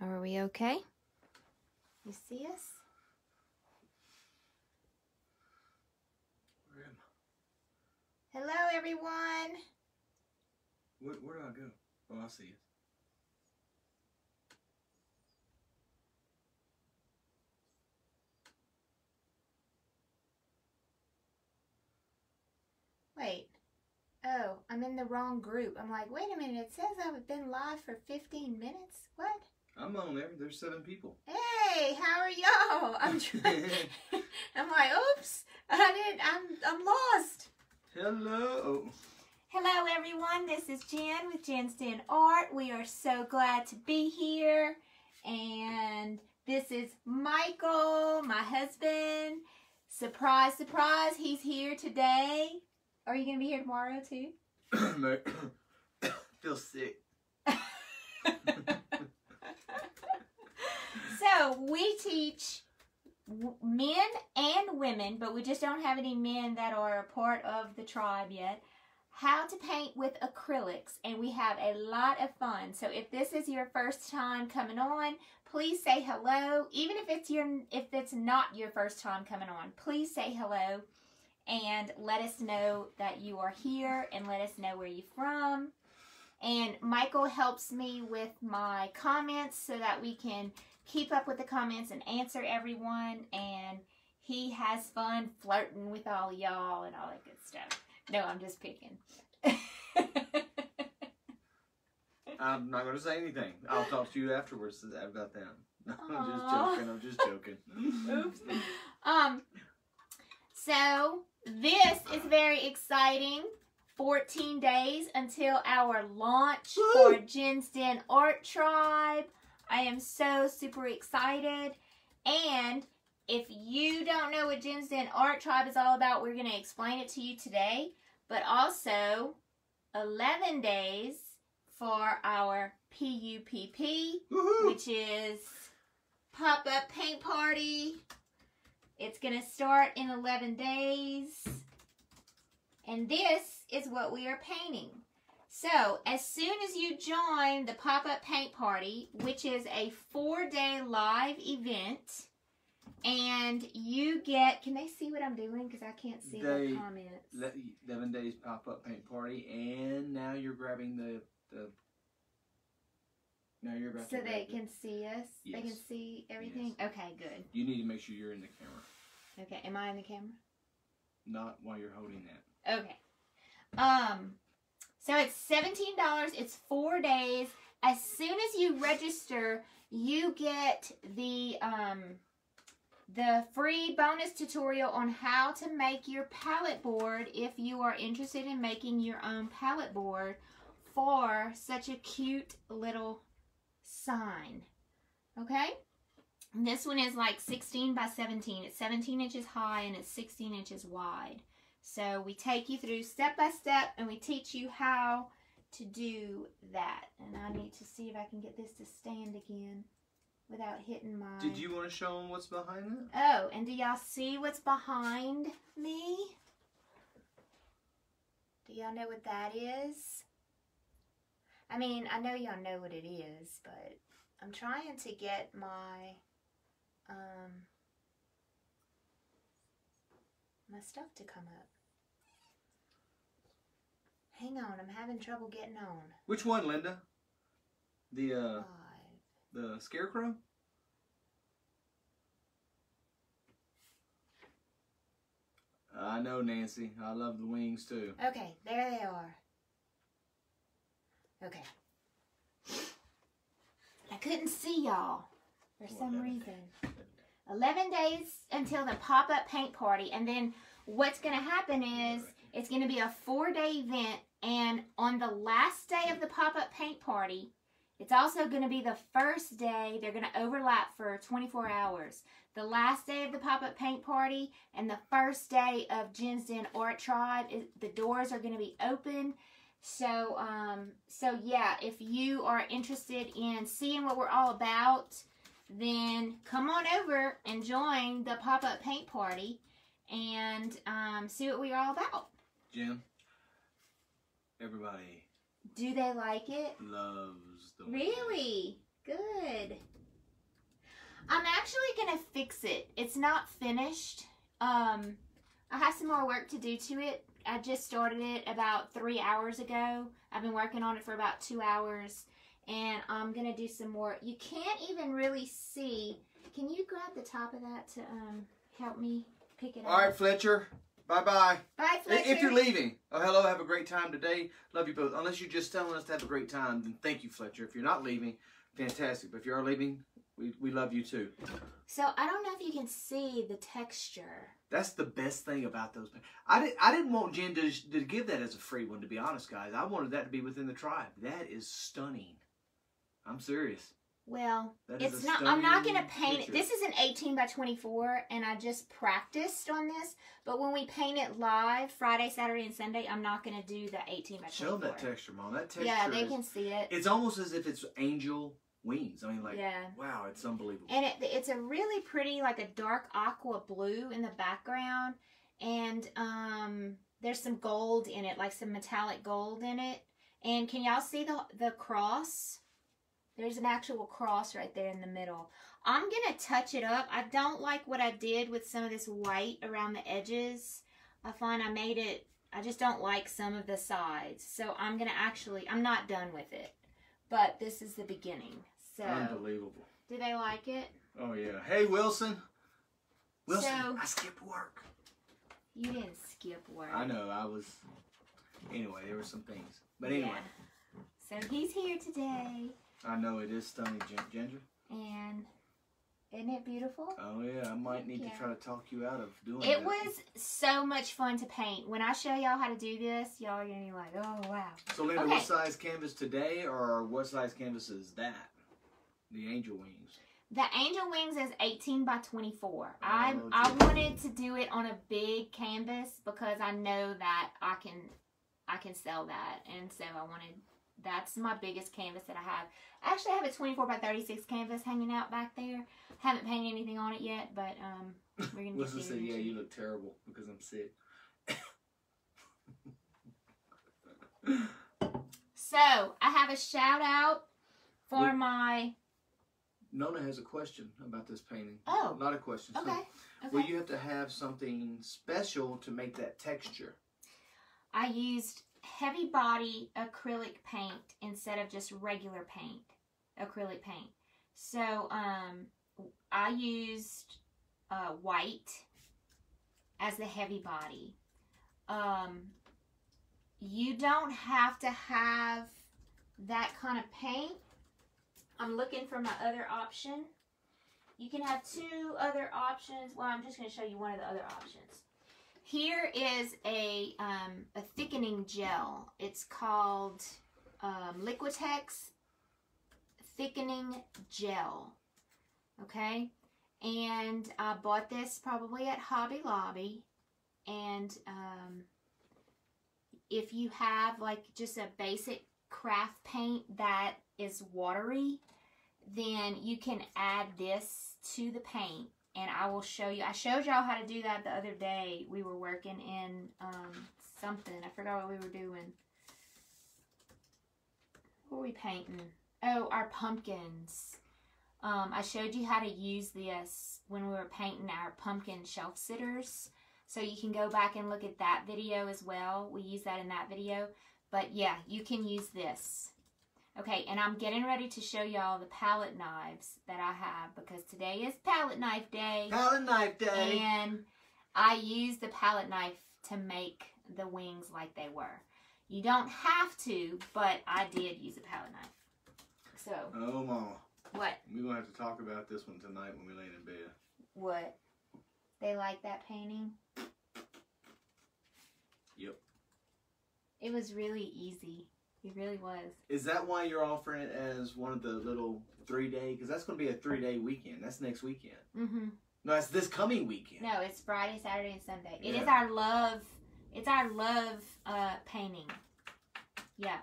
Are we okay? You see us? Where am I? Hello, everyone. Where do I go? Oh, I see it. Wait. Oh, I'm in the wrong group. I'm like, wait a minute. It says I've been live for 15 minutes. What? I'm on there. There's 7 people. Hey, how are y'all? I'm trying. I'm like, oops. I'm lost. Hello. Hello, everyone. This is Jen with Jen's Den Art. We are so glad to be here. And this is Michael, my husband. Surprise, surprise. He's here today. Are you going to be here tomorrow, too? Feel sick. So, we teach men and women, but we just don't have any men that are a part of the tribe yet, how to paint with acrylics, and we have a lot of fun. So if this is your first time coming on, please say hello. Even if it's not your first time coming on, please say hello and let us know that you are here and let us know where you're from. And Michael helps me with my comments so that we can keep up with the comments and answer everyone, and he has fun flirting with all y'all and all that good stuff. No, I'm just picking. I'm not going to say anything. I'll talk to you afterwards about them. I'm just joking. Oops. So this is very exciting. 14 days until our launch for Jen's Den Art Tribe. I am so super excited. And if you don't know what Jen's Den Art Tribe is all about, we're going to explain it to you today. But also 11 days for our PUPP, which is Pop-Up Paint Party. It's going to start in 11 days. And this is what we are painting. So, as soon as you join the Pop-Up Paint Party, which is a 4-day live event, and you get, can they see what I'm doing? Because I can't see the comments. 11 days Pop-Up Paint Party, and now you're grabbing now you're about so to they can see us? Yes. They can see everything? Yes. Okay, good. You need to make sure you're in the camera. Okay, am I in the camera? Not while you're holding that. Okay. So it's $17. It's 4 days. As soon as you register, you get the free bonus tutorial on how to make your palette board if you are interested in making your own palette board for such a cute little sign. Okay? And this one is like 16 by 17. It's 17 inches high and it's 16 inches wide. So we take you through step by step and we teach you how to do that. And I need to see if I can get this to stand again without hitting my... Did you want to show them what's behind it? Oh, and do y'all see what's behind me? Do y'all know what that is? I mean, I know y'all know what it is, but I'm trying to get my... my stuff to come up. Hang on, I'm having trouble getting on. Which one, Linda? The scarecrow? I know, Nancy. I love the wings too. Okay, there they are. Okay. I couldn't see y'all for some reason. 11 days until the pop-up paint party, and then what's going to happen is it's going to be a 4-day event, and on the last day of the pop-up paint party, it's also going to be the first day. They're going to overlap for 24 hours. The last day of the pop-up paint party and the first day of Jen's Den Art Tribe, the doors are going to be open. So yeah, if you are interested in seeing what we're all about, then come on over and join the pop-up paint party and see what we're all about. Jim, everybody do they like it? Loves the Really? Good. I'm actually going to fix it. It's not finished. I have some more work to do to it. I just started it about 3 hours ago. I've been working on it for about 2 hours. And I'm going to do some more. You can't even really see. Can you grab the top of that to help me pick it up? All right, Fletcher. Bye-bye. Bye, Fletcher. If you're leaving, oh, hello, have a great time today. Love you both. Unless you're just telling us to have a great time, then thank you, Fletcher. If you're not leaving, fantastic. But if you are leaving, we love you too. So I don't know if you can see the texture. That's the best thing about those. I didn't want Jen to give that as a free one, to be honest, guys. I wanted that to be within the tribe. That is stunning. I'm serious. Well, it's not. I'm not going to paint it. This is an 18 by 24, and I just practiced on this. But when we paint it live, Friday, Saturday, and Sunday, I'm not going to do the 18 by 24. Show them that texture, Mom. That texture. Yeah, they can see it. It's almost as if it's angel wings. I mean, like, yeah. Wow, it's unbelievable. And it's a really pretty, like a dark aqua blue in the background, and there's some gold in it, like some metallic gold in it. And can y'all see the cross? There's an actual cross right there in the middle. I'm going to touch it up. I don't like what I did with some of this white around the edges. I find I just don't like some of the sides. So I'm going to I'm not done with it. But this is the beginning. So unbelievable. Do they like it? Oh, yeah. Hey, Wilson. Wilson, so, I skipped work. You didn't skip work. I know. Anyway, there were some things. But anyway. Yeah. So he's here today. I know, it is stunning, Ginger. And isn't it beautiful? Oh, yeah. I might need to try to talk you out of doing it. It was so much fun to paint. When I show y'all how to do this, y'all are going to be like, oh, wow. So, Linda, what size canvas today, or what size canvas is that? The angel wings. The angel wings is 18 by 24. I wanted to do it on a big canvas because I know that I can sell that. And so that's my biggest canvas that I have. Actually, I have a 24 by 36 canvas hanging out back there. Haven't painted anything on it yet, but we're going to get Listen, yeah, you look terrible because I'm sick. So, I have a shout out for my... Nona has a question about this painting. Oh. Not a question. Okay. So, well, you have to have something special to make that texture. I used heavy body acrylic paint instead of just regular paint, acrylic paint. So I used white as the heavy body. You don't have to have that kind of paint. I'm looking for my other option. You can have two other options. Well, I'm just going to show you one of the other options. Here is a thickening gel. It's called Liquitex Thickening Gel. Okay? And I bought this probably at Hobby Lobby. And if you have like just a basic craft paint that is watery, then you can add this to the paint. And I will show you. I showed y'all how to do that the other day. We were working in something. I forgot what we were doing. What were we painting? Oh, our pumpkins. I showed you how to use this when we were painting our pumpkin shelf sitters. So you can go back and look at that video as well. We use that in that video. But yeah, you can use this. Okay, and I'm getting ready to show y'all the palette knives that I have because today is palette knife day. Palette knife day. And I used the palette knife to make the wings like they were. You don't have to, but I did use a palette knife. So. Oh, Mama. What? We're going to have to talk about this one tonight when we lay in bed. What? They like that painting? Yep. It was really easy. It really was. Is that why you're offering it as one of the little 3-day? Because that's going to be a 3-day weekend. That's next weekend. Mm-hmm. No, it's this coming weekend. No, it's Friday, Saturday, and Sunday. Yeah. It is our love. It's our love painting. Yeah.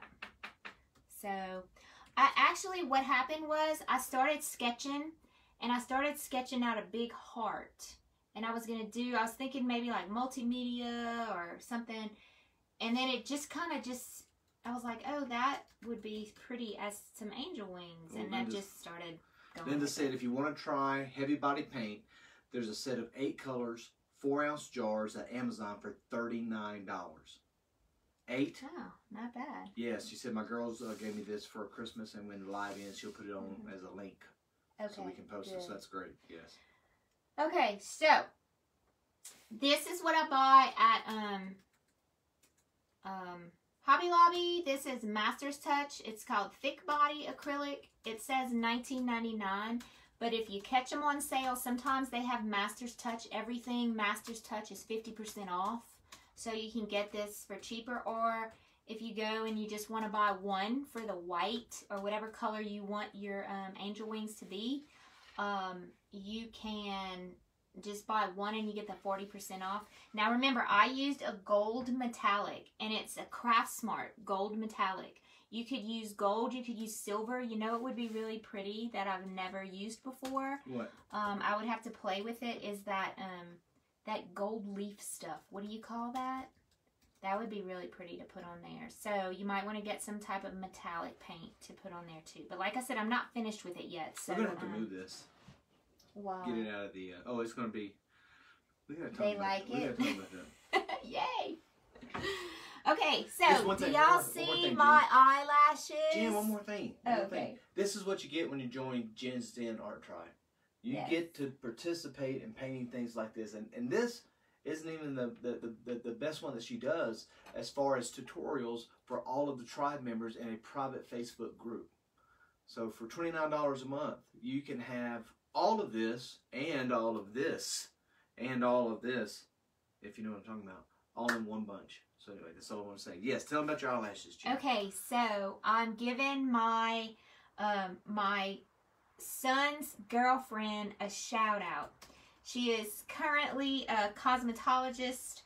So, what happened was I started sketching, and I started sketching out a big heart. And I was thinking maybe like multimedia or something. And then it just kind of I was like, oh, that would be pretty as some angel wings. And that just started. Linda said if you want to try heavy body paint, there's a set of 8 colors, 4-ounce jars at Amazon for $39. 8. Oh, not bad. Yes, she said my girls gave me this for Christmas, and when live ends, she'll put it on as a link. Okay, so we can post it. So that's great. Yes. Okay, so this is what I bought at Hobby Lobby. This is Master's Touch. It's called Thick Body Acrylic. It says $19.99, but if you catch them on sale, sometimes they have Master's Touch. Everything Master's Touch is 50% off, so you can get this for cheaper. Or if you go and you just want to buy one for the white or whatever color you want your angel wings to be, you can just buy one and you get the 40% off. Now remember, I used a gold metallic, and it's a Craftsmart gold metallic. You could use gold, you could use silver. You know it would be really pretty that I've never used before? What? I would have to play with it, is that that gold leaf stuff. What do you call that? That would be really pretty to put on there. So you might want to get some type of metallic paint to put on there too. But like I said, I'm not finished with it yet. So we're going to have to move this. Wow. Get it out of the, oh, it's going to be, we got to talk They about like that. We it. got to talk about that. Yay. Okay, Just so one do thing, y'all one see thing, my Jen. eyelashes? Jen, one more thing. Oh, One more okay. thing. This is what you get when you join Jen's Den Art Tribe. You Yes. get to participate in painting things like this. And this isn't even the best one that she does as far as tutorials for all of the tribe members in a private Facebook group. So for $29 a month, you can have all of this and all of this and all of this, if you know what I'm talking about, all in one bunch. So anyway, that's all I want to say. Yes, tell them about your eyelashes, Jen. Okay, so I'm giving my my son's girlfriend a shout out. She is currently a cosmetologist.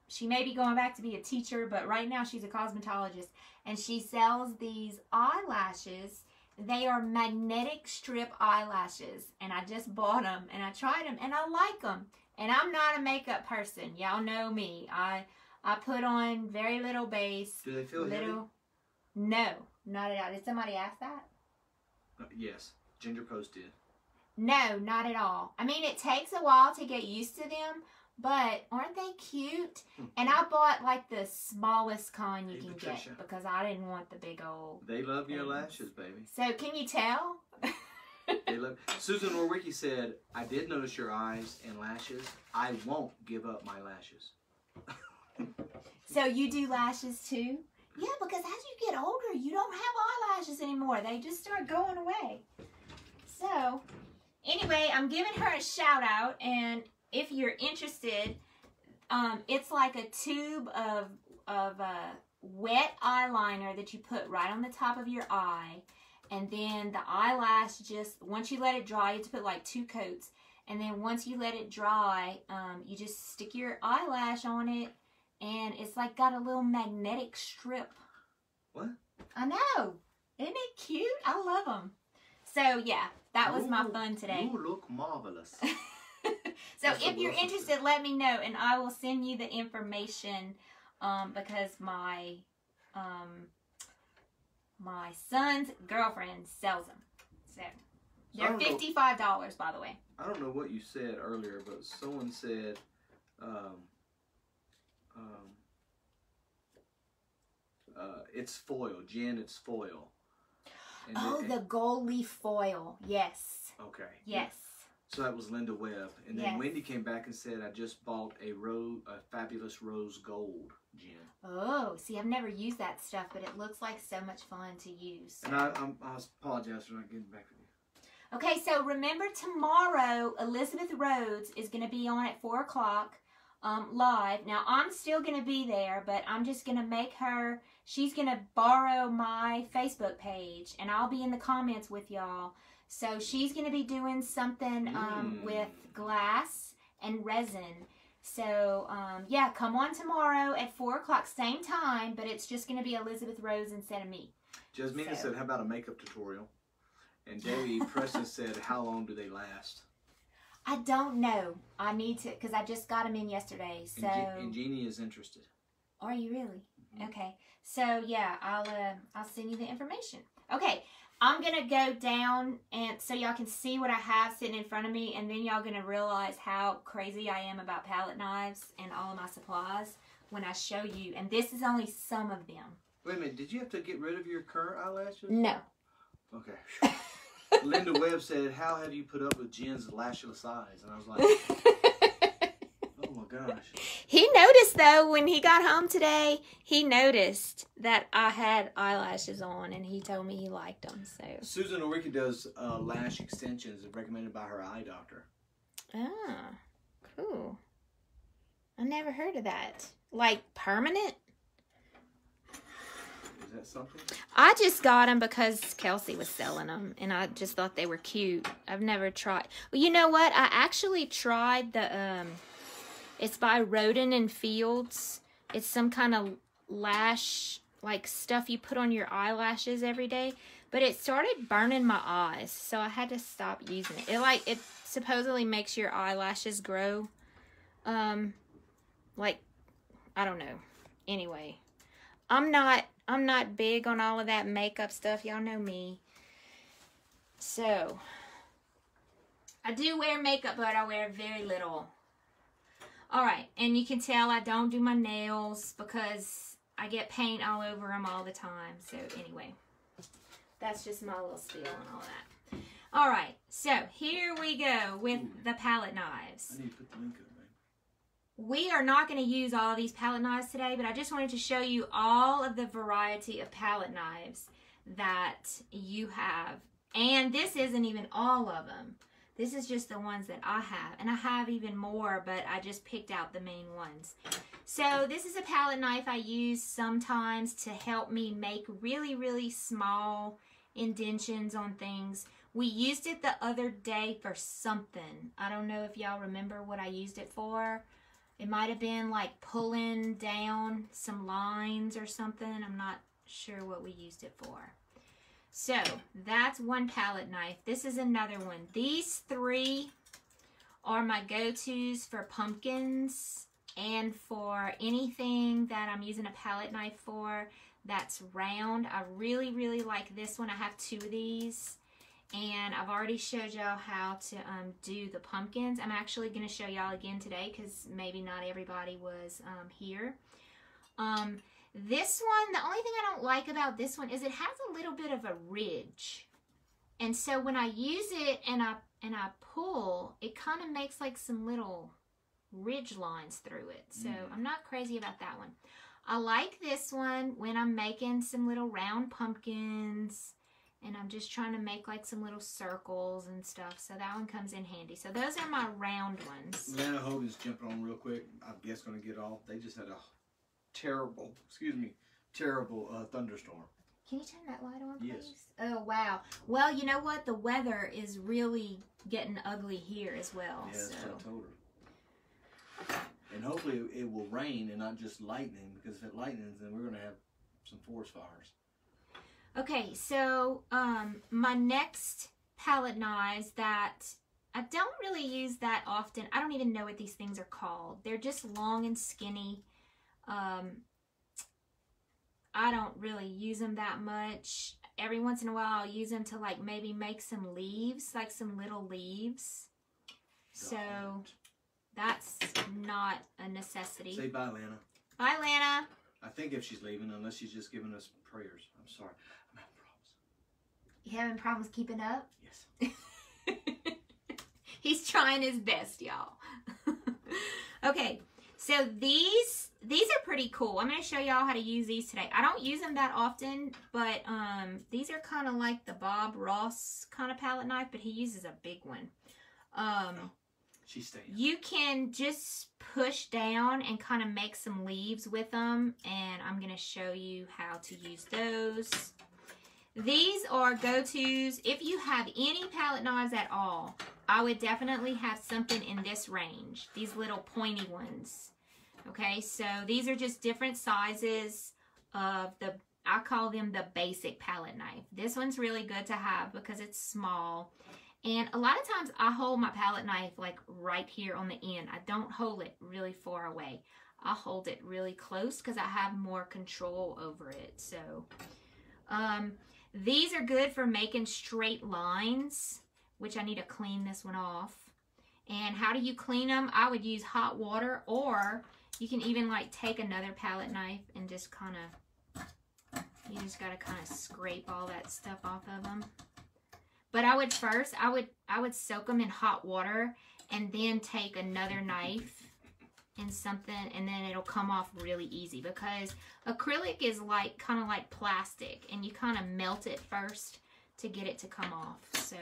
She may be going back to be a teacher, but right now she's a cosmetologist, and she sells these eyelashes. They are magnetic strip eyelashes, and I just bought them, and I tried them, and I like them. And I'm not a makeup person. Y'all know me. I put on very little base. Do they feel heavy? No, not at all. Did somebody ask that? Yes, Ginger Post did. No, not at all. I mean, it takes a while to get used to them, but aren't they cute? And I bought like the smallest kind you Hey, can Patricia. get because I didn't want the big old. They love your things. lashes, baby. So can you tell? They love. Susan Norwicki said, "I did notice your eyes and lashes. I won't give up my lashes." So you do lashes too? Yeah, because as you get older, you don't have eyelashes anymore. They just start going away. So, anyway, I'm giving her a shout out, and if you're interested, it's like a tube of wet eyeliner that you put right on the top of your eye, and then the eyelash just, once you let it dry, you have to put like 2 coats, and then once you let it dry, you just stick your eyelash on it, and it's like got a little magnetic strip. What? I know. Isn't it cute? I love them. So, yeah, that was my fun today. You look marvelous. So, That's if what you're Wilson interested, let me know, and I will send you the information because my my son's girlfriend sells them. So, they're $55, by the way. I don't know what you said earlier, but someone said, it's foil. Jen, it's foil. And Oh, the gold leaf foil. Yes. Okay. Yes. So that was Linda Webb. And then Yes. Wendy came back and said, I just bought a fabulous rose gold, Jen. Oh, see, I've never used that stuff, but it looks like so much fun to use. So. And I apologize for not getting back with you. Okay, so remember tomorrow, Elizabeth Rhodes is going to be on at 4 o'clock live. Now, I'm still going to be there, but I'm just going to make her, she's going to borrow my Facebook page, and I'll be in the comments with y'all. So she's going to be doing something with glass and resin. So, yeah, come on tomorrow at 4 o'clock, same time, but it's just going to be Elizabeth Rhodes instead of me. Jasmina said, how about a makeup tutorial? And Debbie Preston said, how long do they last? I don't know. I need to, because I just got them in yesterday. So. And Jeannie is interested. Are you really? Mm-hmm. Okay. So yeah, I'll send you the information. Okay. I'm going to go down and so y'all can see what I have sitting in front of me, and then y'all going to realize how crazy I am about palette knives and all of my supplies when I show you. And this is only some of them. Wait a minute, did you have to get rid of your current eyelashes? No. Okay. Linda Webb said, how have you put up with Jen's lashless eyes? And I was like, oh my gosh. He noticed, though, when he got home today, he noticed that I had eyelashes on, and he told me he liked them. So Susan Ulrike does lash extensions recommended by her eye doctor. Ah, cool. I never heard of that. Like permanent? Is that something? I just got them because Kelsey was selling them, and I just thought they were cute. I've never tried. Well, you know what? I actually tried the, it's by Roden and Fields. It's some kind of lash, like stuff you put on your eyelashes every day. But it started burning my eyes, so I had to stop using it. It supposedly makes your eyelashes grow, like, I don't know. Anyway, I'm not big on all of that makeup stuff. Y'all know me. So, I do wear makeup, but I wear very little. Alright, and you can tell I don't do my nails because I get paint all over them all the time. So, anyway, that's just my little spiel and all that. Alright, so here we go with the palette knives. I need to put the link up, man. We are not going to use all of these palette knives today, but I just wanted to show you all of the variety of palette knives that you have. And this isn't even all of them. This is just the ones that I have. And I have even more, but I just picked out the main ones. So this is a palette knife I use sometimes to help me make really, really small indentions on things. We used it the other day for something. I don't know if y'all remember what I used it for. It might have been like pulling down some lines or something. I'm not sure what we used it for. So, that's one palette knife. This is another one. These three are my go-tos for pumpkins and for anything that I'm using a palette knife for that's round. I really, really like this one. I have two of these. And I've already showed y'all how to do the pumpkins. I'm actually going to show y'all again today because maybe not everybody was here. This one, the only thing I don't like about this one is it has a little bit of a ridge. And so when I use it and I pull, it kind of makes like some little ridge lines through it. So I'm not crazy about that one. I like this one when I'm making some little round pumpkins and I'm just trying to make like some little circles and stuff. So that one comes in handy. So those are my round ones. Lana Hogan's jumping on real quick. I guess going to get off. They just had a terrible thunderstorm. Can you turn that light on, please? Yes. Oh, wow. Well, you know what? The weather is really getting ugly here as well. Yes, so. I told her. And hopefully it will rain and not just lightning, because if it lightens, then we're going to have some forest fires. Okay, so my next palette knives that I don't really use that often. I don't even know what these things are called. They're just long and skinny. I don't really use them that much. Every once in a while I'll use them to like maybe make some leaves, like some little leaves. So that's not a necessity. Say bye, Lana. Bye, Lana. I think if she's leaving, unless she's just giving us prayers. I'm sorry. I'm having problems. You having problems keeping up? Yes. He's trying his best, y'all. Okay, so these are pretty cool. I'm going to show y'all how to use these today. I don't use them that often, but these are kind of like the Bob Ross kind of palette knife, but he uses a big one. She's staying. You can just push down and kind of make some leaves with them, and I'm going to show you how to use those. These are go-tos. If you have any palette knives at all, I would definitely have something in this range. These little pointy ones. Okay, so these are just different sizes of I call them the basic palette knife. This one's really good to have because it's small. And a lot of times I hold my palette knife like right here on the end. I don't hold it really far away. I hold it really close because I have more control over it. So, These are good for making straight lines, which I need to clean this one off. And how do you clean them? I would use hot water, or you can even like take another palette knife and just kind of, you just got to kind of scrape all that stuff off of them. But I would first, I would soak them in hot water and then take another knife and something, and then it'll come off really easy, because acrylic is like kind of like plastic, and you kind of melt it first to get it to come off. So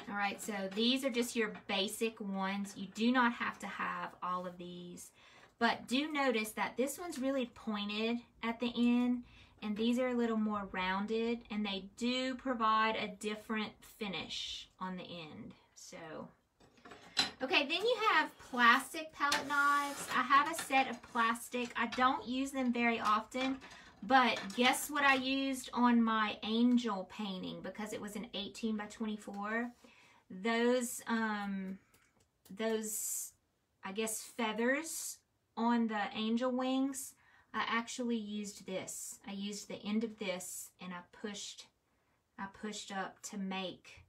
all right, so these are just your basic ones. You do not have to have all of these, but do notice that this one's really pointed at the end, and these are a little more rounded, and they do provide a different finish on the end. So okay, then you have plastic palette knives. I have a set of plastic. I don't use them very often, but guess what I used on my angel painting, because it was an 18 by 24. Those, I guess, feathers on the angel wings, I actually used this. I used the end of this, and I pushed up to make,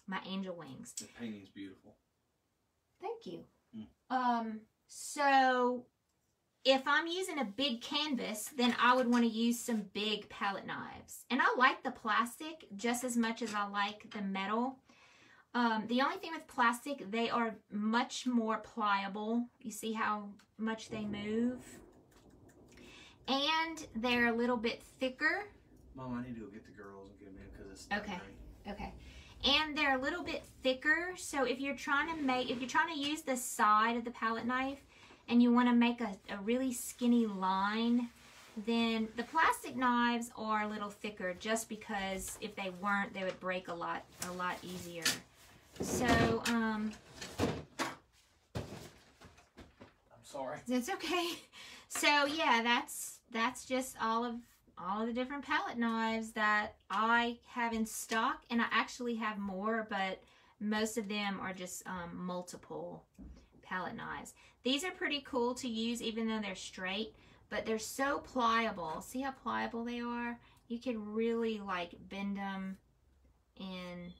my angel wings. The painting's beautiful. Thank you. So if I'm using a big canvas, then I would want to use some big palette knives. And I like the plastic just as much as I like the metal. The only thing with plastic, they are much more pliable. You see how much they move? And they're a little bit thicker. Mom, I need to go get the girls and get them in, because it's okay. Okay. And they're a little bit thicker, so if you're trying to use the side of the palette knife and you want to make a really skinny line, then the plastic knives are a little thicker, just because if they weren't, they would break a lot easier. So I'm sorry. That's okay. So yeah, that's just all of the different palette knives that I have in stock, and I actually have more, but most of them are just multiple palette knives. These are pretty cool to use even though they're straight, but they're so pliable. See how pliable they are? You can really like bend them, and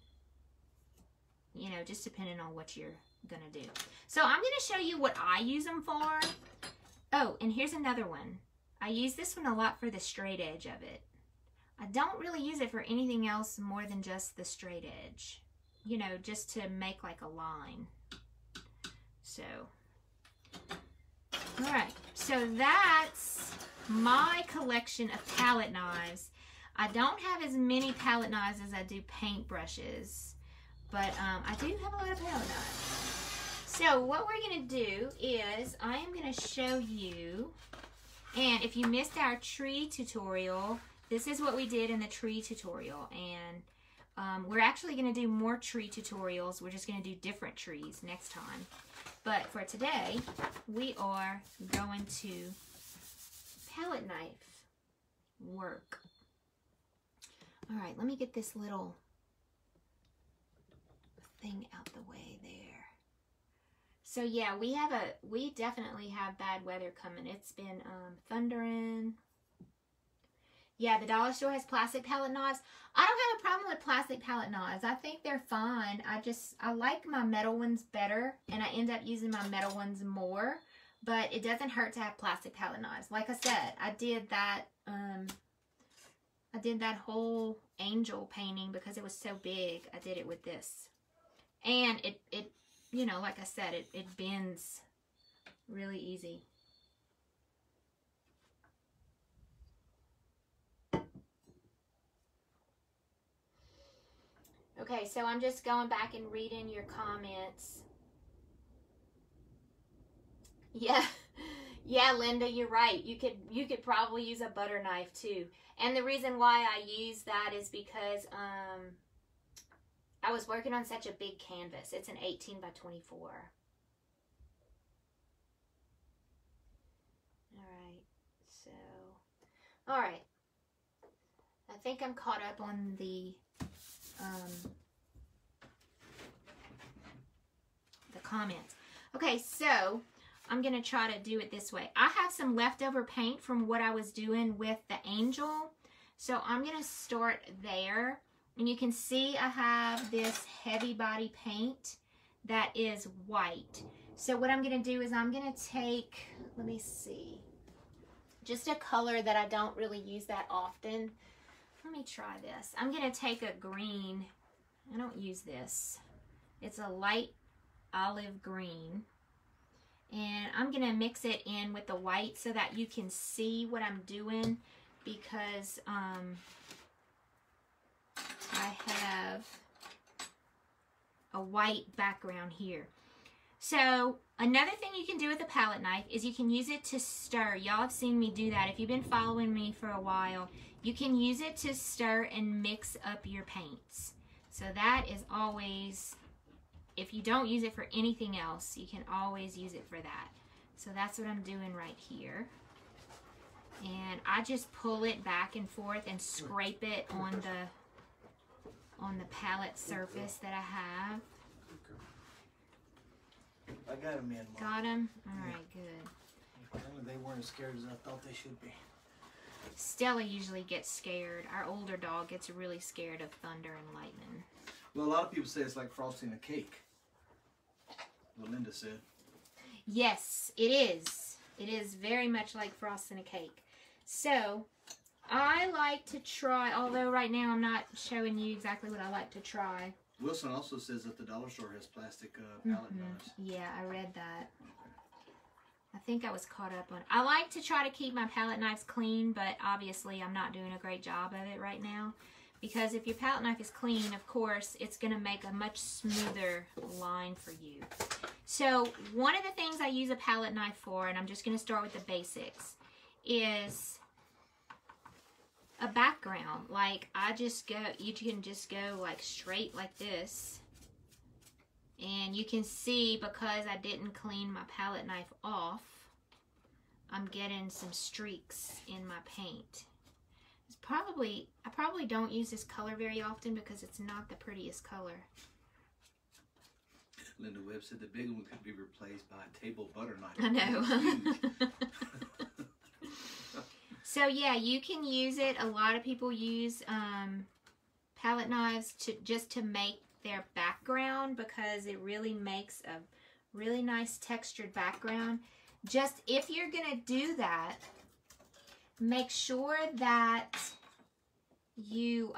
you know, just depending on what you're gonna do. So I'm gonna show you what I use them for. Oh, and here's another one. I use this one a lot for the straight edge of it. I don't really use it for anything else more than just the straight edge. You know, just to make like a line. So, all right. So that's my collection of palette knives. I don't have as many palette knives as I do paintbrushes, but I do have a lot of palette knives. So what we're going to do is I am going to show you. And if you missed our tree tutorial, this is what we did in the tree tutorial. And we're actually going to do more tree tutorials. We're just going to do different trees next time. But for today, we are going to palette knife work. All right, let me get this little thing out the way there. So yeah, we definitely have bad weather coming. It's been thundering. Yeah, the dollar store has plastic palette knives. I don't have a problem with plastic palette knives. I think they're fine. I like my metal ones better, and I end up using my metal ones more. But it doesn't hurt to have plastic palette knives. Like I said, I did that whole angel painting because it was so big. I did it with this. And it you know, like I said, it bends really easy. Okay, so I'm just going back and reading your comments. Yeah, yeah, Linda, you're right. You could probably use a butter knife too. And the reason why I use that is because I was working on such a big canvas. It's an 18 by 24. All right. I think I'm caught up on the comments. Okay, so I'm going to try to do it this way. I have some leftover paint from what I was doing with the angel. So I'm going to start there. And you can see I have this heavy body paint that is white. So what I'm going to do is I'm going to take, let me see, just a color that I don't really use that often. Let me try this. I'm going to take a green. I don't use this. It's a light olive green. And I'm going to mix it in with the white so that you can see what I'm doing, because I have a white background here. So another thing you can do with a palette knife is you can use it to stir. Y'all have seen me do that. If you've been following me for a while, you can use it to stir and mix up your paints. So that is always, if you don't use it for anything else, you can always use it for that. So that's what I'm doing right here. And I just pull it back and forth and scrape it on the palette surface that I have. I got them in. Mom. Got them? Alright, good. Apparently they weren't as scared as I thought they should be. Stella usually gets scared. Our older dog gets really scared of thunder and lightning. Well, a lot of people say it's like frosting a cake. What Linda said. Yes, it is. It is very much like frosting a cake. So, I like to try, although right now I'm not showing you exactly what I like to try. Wilson also says that the dollar store has plastic palette knives. Yeah, I read that. I think I was caught up on. I like to try to keep my palette knives clean, but obviously I'm not doing a great job of it right now. Because if your palette knife is clean, of course, it's going to make a much smoother line for you. So one of the things I use a palette knife for, and I'm just going to start with the basics, is a background. Like I just go, you can just go like straight like this. And you can see, because I didn't clean my palette knife off, I'm getting some streaks in my paint. It's probably, I probably don't use this color very often because it's not the prettiest color. Linda Webb said the big one could be replaced by a table butter knife. I know. So yeah, you can use it. A lot of people use palette knives just to make their background, because it really makes a really nice textured background. Just if you're gonna do that, make sure that you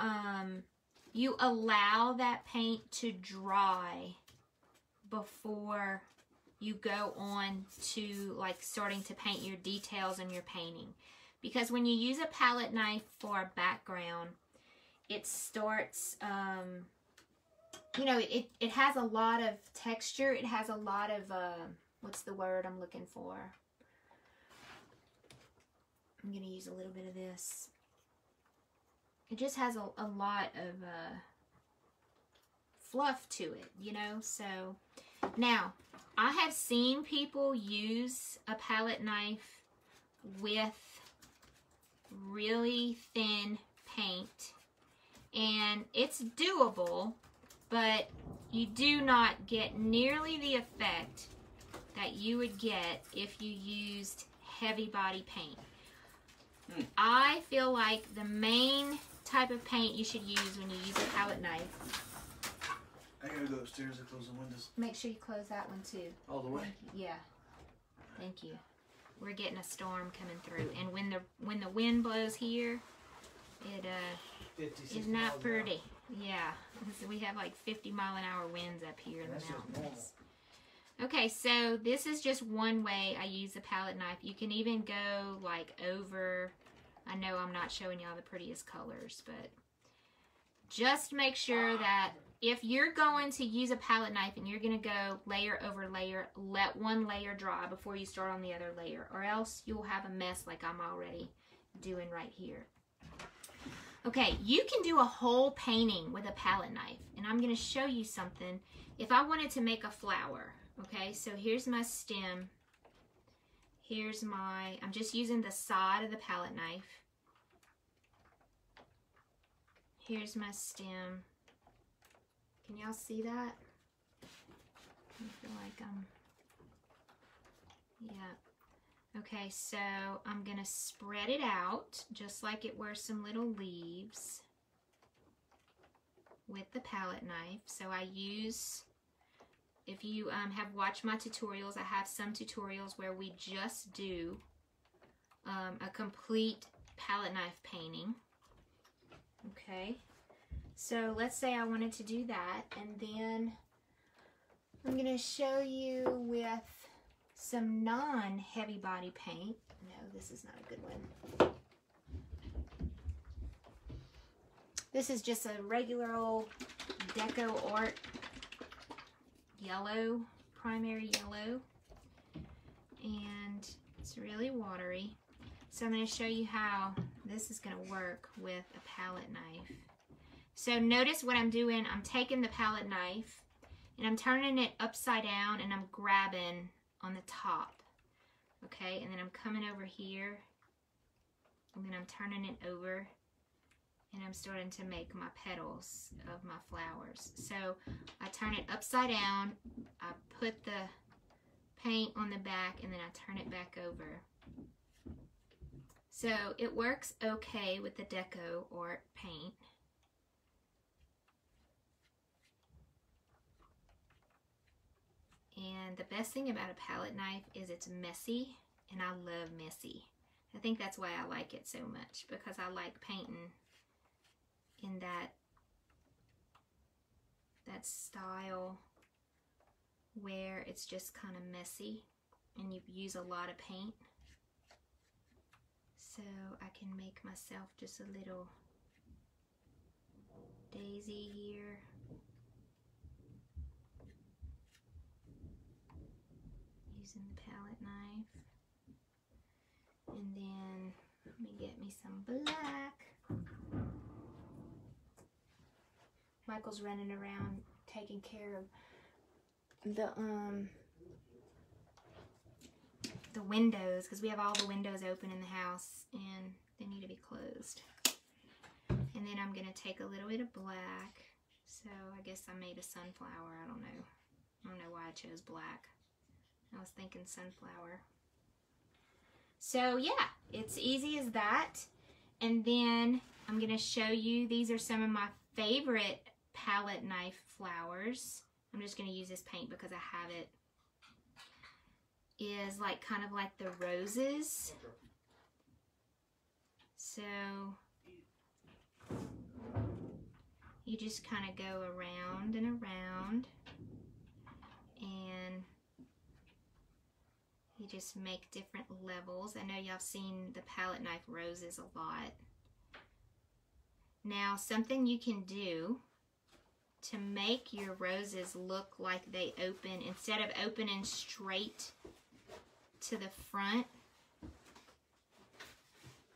you allow that paint to dry before you go on to like starting to paint your details in your painting. Because when you use a palette knife for a background, it starts, you know, it has a lot of texture. It has a lot of, what's the word I'm looking for? I'm going to use a little bit of this. It just has a lot of fluff to it, you know? So, now, I have seen people use a palette knife with really thin paint, and it's doable, but you do not get nearly the effect that you would get if you used heavy body paint. I feel like the main type of paint you should use when you use a palette knife. I gotta go upstairs and close the windows. Make sure you close that one too. All the way? Yeah. Thank you. We're getting a storm coming through, and when the wind blows here, it is not pretty. Yeah, we have like 50-mile-an-hour winds up here in the mountains. Okay, so this is just one way I use a palette knife. You can even go like over. I know I'm not showing y'all the prettiest colors, but just make sure that if you're going to use a palette knife and you're going to go layer over layer, let one layer dry before you start on the other layer, or else you'll have a mess like I'm already doing right here. Okay, you can do a whole painting with a palette knife, and I'm going to show you something. If I wanted to make a flower, okay, so here's my stem. Here's I'm just using the side of the palette knife. Here's my stem. Can y'all see that? I feel like Yeah. Okay, so I'm gonna spread it out just like it were some little leaves with the palette knife. So I use, if you have watched my tutorials, I have some tutorials where we just do a complete palette knife painting. Okay, so let's say I wanted to do that, and then I'm going to show you with some non-heavy body paint. No, this is not a good one. This is just a regular old Deco Art yellow, primary yellow, and it's really watery. So I'm going to show you how this is going to work with a palette knife. So notice what I'm doing. I'm taking the palette knife and I'm turning it upside down and I'm grabbing on the top. Okay, and then I'm coming over here and then I'm turning it over and I'm starting to make my petals of my flowers. So I turn it upside down, I put the paint on the back, and then I turn it back over. So it works okay with the Deco Art paint. And the best thing about a palette knife is it's messy, and I love messy. I think that's why I like it so much, because I like painting in that style where it's just kind of messy and you use a lot of paint. So I can make myself just a little daisy here. Using the palette knife. And then let me get me some black. Michael's running around taking care of the windows, because we have all the windows open in the house and they need to be closed. And then I'm gonna take a little bit of black. So I guess I made a sunflower. I don't know why I chose black. I was thinking sunflower. So yeah, it's easy as that. And then I'm gonna show you, these are some of my favorite palette knife flowers. I'm just gonna use this paint because I have it. Is like kind of like the roses. So you just kind of go around and around, and you just make different levels. I know y'all have seen the palette knife roses a lot. Now, something you can do to make your roses look like they open, instead of opening straight to the front,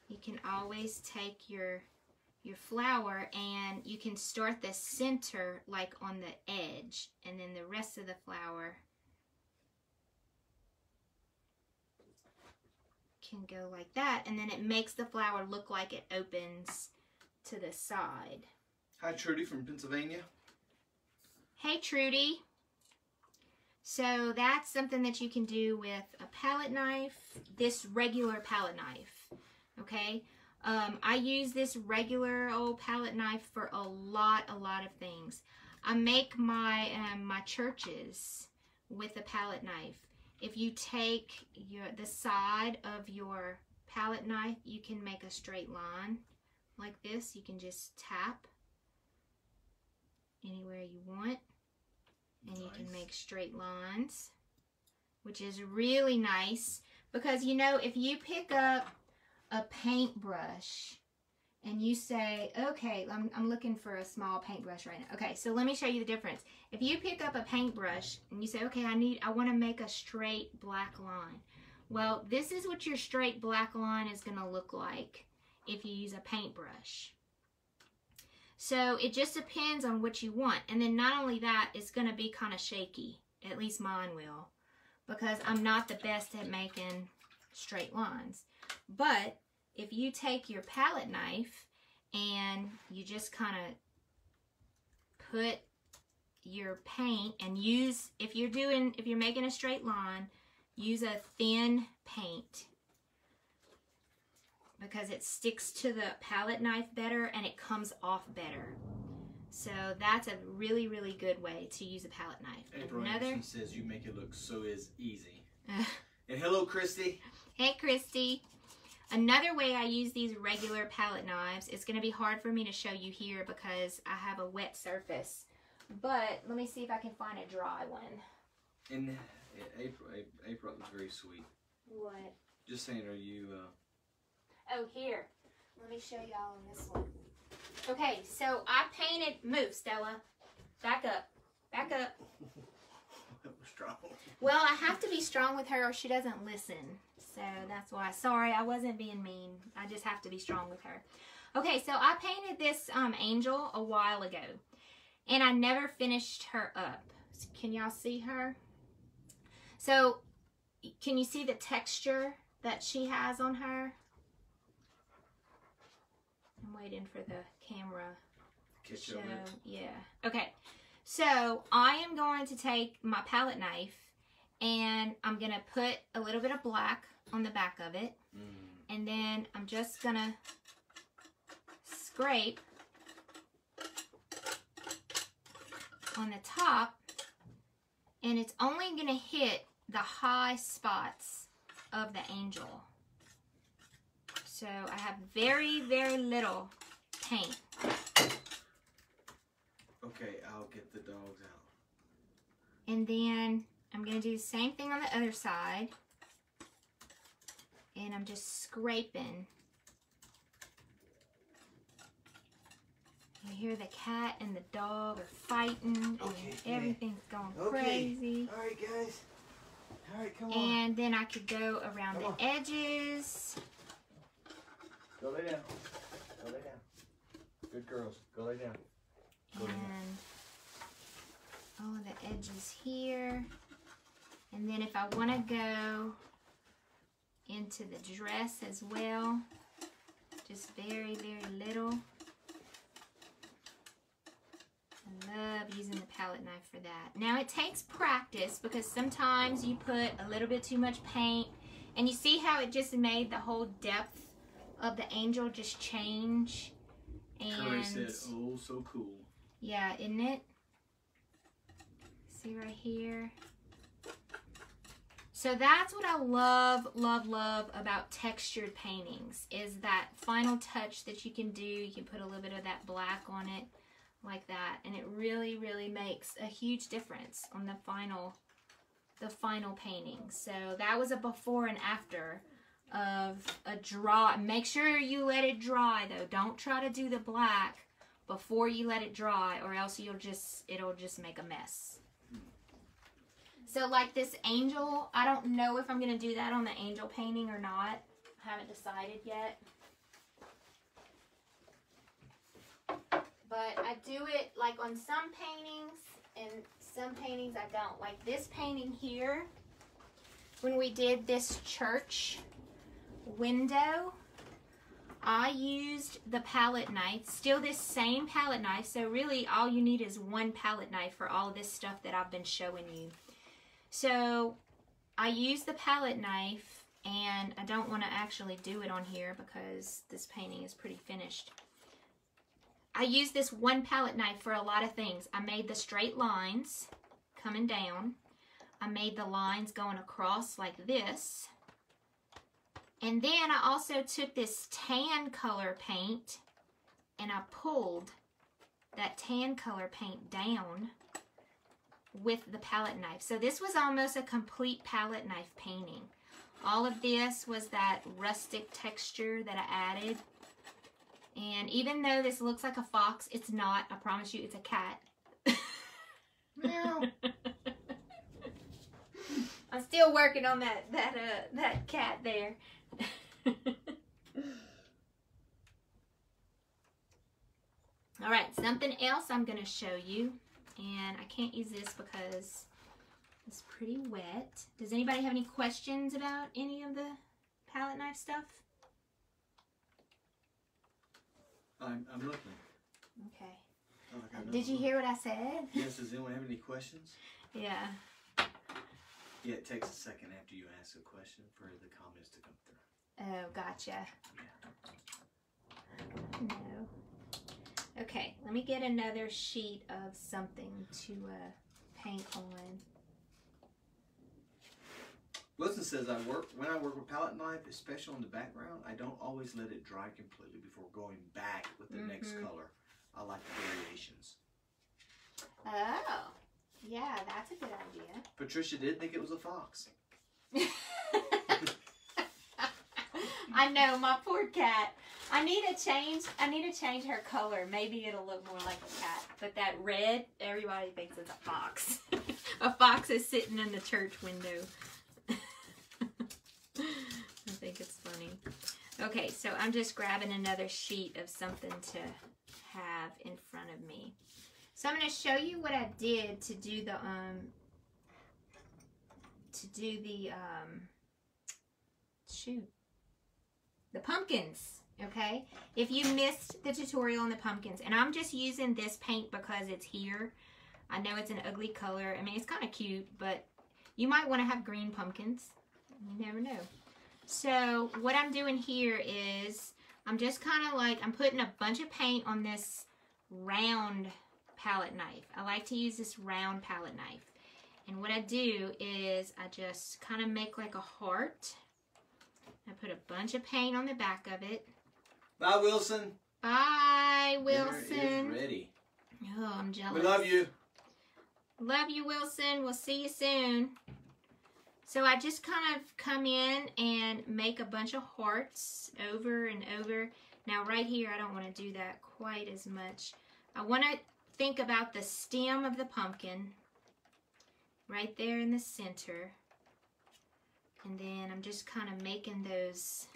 you can always take your flower and you can start the center like on the edge, and then the rest of the flower can go like that, and then it makes the flower look like it opens to the side. Hi, Trudy from Pennsylvania. Hey, Trudy. So that's something that you can do with a palette knife, this regular palette knife, okay? I use this regular old palette knife for a lot of things. I make my my churches with a palette knife. If you take the side of your palette knife, you can make a straight line like this. You can just tap anywhere you want, and you can make straight lines, which is really nice, because you know, if you pick up a paintbrush and you say, okay, I'm looking for a small paintbrush right now. Okay, so let me show you the difference. If you pick up a paintbrush and you say, okay, I want to make a straight black line. Well, this is what your straight black line is going to look like if you use a paintbrush. So it just depends on what you want. And then not only that, it's going to be kind of shaky. At least mine will, because I'm not the best at making straight lines. But if you take your palette knife and you just kind of put your paint and use, if you're making a straight line, use a thin paint because it sticks to the palette knife better and it comes off better. So that's a really, really good way to use a palette knife. April Anderson says you make it look so easy. And hello, Christy. Hey, Christy. Another way I use these regular palette knives, it's going to be hard for me to show you here because I have a wet surface. But let me see if I can find a dry one. And April was very sweet. What? Just saying, are you... Oh, here. Let me show y'all on this one. Okay, so I painted... Move, Stella. Back up. Back up. That was strong. Well, I have to be strong with her or she doesn't listen. So that's why. Sorry, I wasn't being mean. I just have to be strong with her. Okay, so I painted this angel a while ago. And I never finished her up. Can y'all see her? So, can you see the texture that she has on her? I'm waiting for the camera to show. Yeah. Okay. So, I am going to take my palette knife and I'm going to put a little bit of black on the back of it. And then I'm just going to scrape on the top, and it's only going to hit the high spots of the angel. So I have very, very little paint. Okay, I'll get the dogs out. And then I'm going to do the same thing on the other side. And I'm just scraping. You hear the cat and the dog are fighting, and everything's going crazy. All right, guys. All right, come on. And then I could go around the edges. Go lay down. Go lay down. Good girls. Go lay down. Go lay down. And all of the edges here. And then if I want to go into the dress as well, just very, very little. I love using the palette knife for that. Now it takes practice because sometimes you put a little bit too much paint and you see how it just made the whole depth of the angel just change. And Curry said, oh, so cool. Yeah, isn't it? See right here? So that's what I love, love, love about textured paintings is that final touch that you can do. You can put a little bit of that black on it like that, and it really, really makes a huge difference on the final painting. So that was a before and after of a dry. Make sure you let it dry though. Don't try to do the black before you let it dry, or else it'll just make a mess. So like this angel, I don't know if I'm going to do that on the angel painting or not. I haven't decided yet. But I do it like on some paintings, and some paintings I don't. Like this painting here, when we did this church window, I used the palette knife, still this same palette knife. So really all you need is one palette knife for all of this stuff that I've been showing you. So I used the palette knife, and I don't want to actually do it on here because this painting is pretty finished. I used this one palette knife for a lot of things. I made the straight lines coming down. I made the lines going across like this. And then I also took this tan color paint and I pulled that tan color paint down with the palette knife. So this was almost a complete palette knife painting. All of this was that rustic texture that I added. And even though this looks like a fox, it's not. I promise you, it's a cat. Meow. I'm still working on that cat there. All right, something else I'm going to show you. And I can't use this because it's pretty wet. Does anybody have any questions about any of the palette knife stuff? I'm looking. Okay. Oh, Did you hear what I said? Yes, does anyone have any questions? Yeah. Yeah, it takes a second after you ask a question for the comments to come through. Oh, gotcha. No. Okay, let me get another sheet of something to paint on. Wilson says, when I work with palette knife, especially on the background, I don't always let it dry completely before going back with the next color. I like the variations. Oh, yeah, that's a good idea. Patricia did think it was a fox. I know, my poor cat. I need to change her color. Maybe it'll look more like a cat. But that red, everybody thinks it's a fox. A fox is sitting in the church window. I think it's funny. Okay, so I'm just grabbing another sheet of something to have in front of me. So I'm going to show you what I did to do the pumpkins, okay? If you missed the tutorial on the pumpkins, and I'm just using this paint because it's here. I know it's an ugly color. I mean, it's kind of cute, but you might want to have green pumpkins. You never know. So what I'm doing here is I'm just kind of like, I'm putting a bunch of paint on this round palette knife. I like to use this round palette knife. And what I do is I just kind of make like a heart. I put a bunch of paint on the back of it. Bye, Wilson. Bye, Wilson. Dinner is ready. Oh, I'm jealous. We love you. Love you, Wilson. We'll see you soon. So I just kind of come in and make a bunch of hearts over and over. Now right here, I don't want to do that quite as much. I want to think about the stem of the pumpkin right there in the center. And then I'm just kind of making those